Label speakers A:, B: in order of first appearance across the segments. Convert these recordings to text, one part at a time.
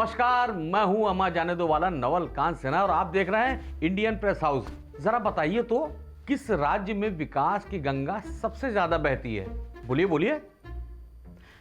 A: नमस्कार, मैं हूं अमा जाने दो वाला नवल कांत सिन्हा और आप देख रहे हैं इंडियन प्रेस हाउस। जरा बताइए तो किस राज्य में विकास की गंगा सबसे ज्यादा बहती है? बोलिए बोलिए।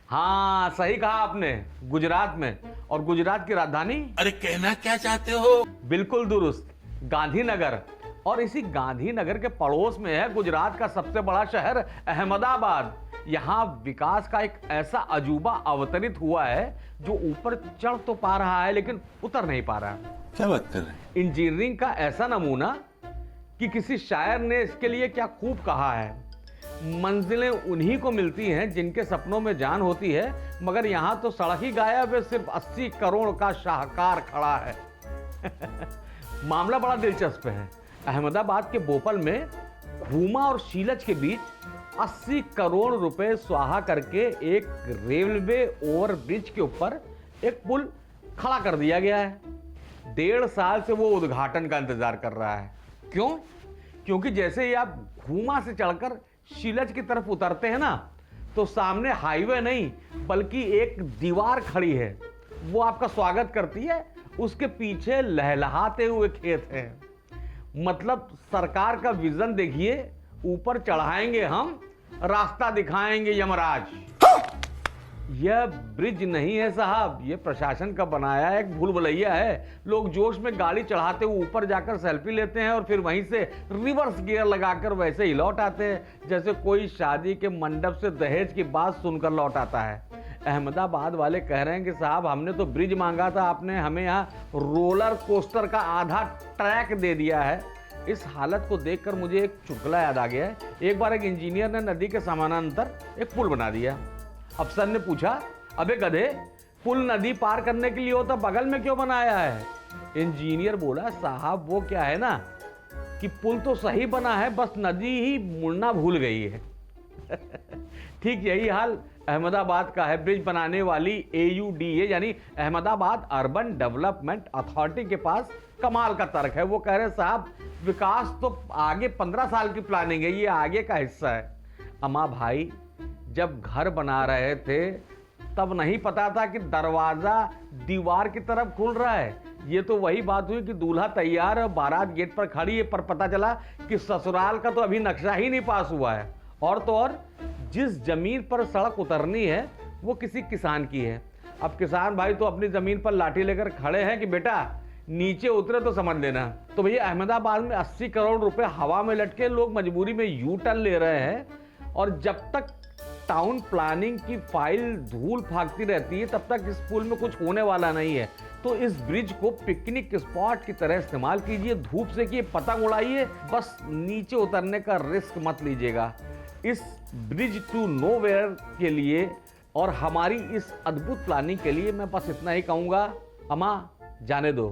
A: हाँ, सही कहा आपने, गुजरात में। और गुजरात की राजधानी?
B: अरे कहना क्या चाहते हो?
A: बिल्कुल दुरुस्त, गांधीनगर। और इसी गांधीनगर के पड़ोस में है गुजरात का सबसे बड़ा शहर अहमदाबाद। यहाँ विकास का एक ऐसा अजूबा अवतरित हुआ है जो ऊपर चढ़ तो पा रहा है लेकिन उतर नहीं पा रहा है।
B: क्या बात कर रहे हैं?
A: इंजीनियरिंग का ऐसा नमूना कि किसी शायर ने इसके लिए क्या खूब कहा है, मंजिलें उन्हीं को मिलती हैं जिनके सपनों में जान होती है, मगर यहाँ तो सड़क ही गायब है, सिर्फ 80 करोड़ का शाहकार खड़ा है। मामला बड़ा दिलचस्प है। अहमदाबाद के बोपल में घूमा और शीलच के बीच 80 करोड़ रुपए स्वाहा करके एक रेलवे ओवरब्रिज के ऊपर एक पुल खड़ा कर दिया गया है। 1.5 साल से वो उद्घाटन का इंतजार कर रहा है। क्यों? क्योंकि जैसे ही आप घूमा से चढ़कर शीलच की तरफ उतरते हैं ना, तो सामने हाईवे नहीं बल्कि एक दीवार खड़ी है। वो आपका स्वागत करती है। उसके पीछे लहलहाते हुए खेत हैं। मतलब सरकार का विजन देखिए, ऊपर चढ़ाएंगे हम, रास्ता दिखाएंगे यमराज। यह ब्रिज नहीं है साहब, यह प्रशासन का बनाया एक भूल भुलैया है। लोग जोश में गाड़ी चढ़ाते हुए ऊपर जाकर सेल्फी लेते हैं और फिर वहीं से रिवर्स गियर लगाकर वैसे ही लौट आते हैं जैसे कोई शादी के मंडप से दहेज की बात सुनकर लौट आता है। अहमदाबाद वाले कह रहे हैं कि साहब हमने तो ब्रिज मांगा था, आपने हमें यहाँ रोलर कोस्टर का आधा ट्रैक दे दिया है। इस हालत को देखकर मुझे एक चुटकुला याद आ गया है। एक बार एक इंजीनियर ने नदी के समानांतर एक पुल बना दिया। अफसर ने पूछा, अबे गधे, पुल नदी पार करने के लिए होता, बगल में क्यों बनाया है? इंजीनियर बोला, साहब वो क्या है ना कि पुल तो सही बना है, बस नदी ही मुड़ना भूल गई है। ठीक यही हाल अहमदाबाद का है। ब्रिज बनाने वाली AUDA यानी अहमदाबाद अर्बन डेवलपमेंट अथॉरिटी के पास कमाल का तर्क है। वो कह रहे साहब विकास तो आगे 15 साल की प्लानिंग है, ये आगे का हिस्सा है। अमा भाई, जब घर बना रहे थे तब नहीं पता था कि दरवाजा दीवार की तरफ खुल रहा है। ये तो वही बात हुई कि दूल्हा तैयार है, बारात गेट पर खड़ी है, पर पता चला कि ससुराल का तो अभी नक्शा ही नहीं पास हुआ है। और तो और जिस जमीन पर सड़क उतरनी है वो किसी किसान की है। अब किसान भाई तो अपनी जमीन पर लाठी लेकर खड़े हैं कि बेटा नीचे उतरे तो समझ लेना। तो भैया अहमदाबाद में 80 करोड़ रुपए हवा में लटके, लोग मजबूरी में यू टर्न ले रहे हैं। और जब तक टाउन प्लानिंग की फाइल धूल भागती रहती है तब तक इस पुल में कुछ होने वाला नहीं है। तो इस ब्रिज को पिकनिक स्पॉट की तरह इस्तेमाल कीजिए, धूप से कि पतंग उड़ाइए, बस नीचे उतरने का रिस्क मत लीजिएगा। इस ब्रिज टू नोवेयर के लिए और हमारी इस अद्भुत प्लानिंग के लिए मैं बस इतना ही कहूँगा, अमा जाने दो।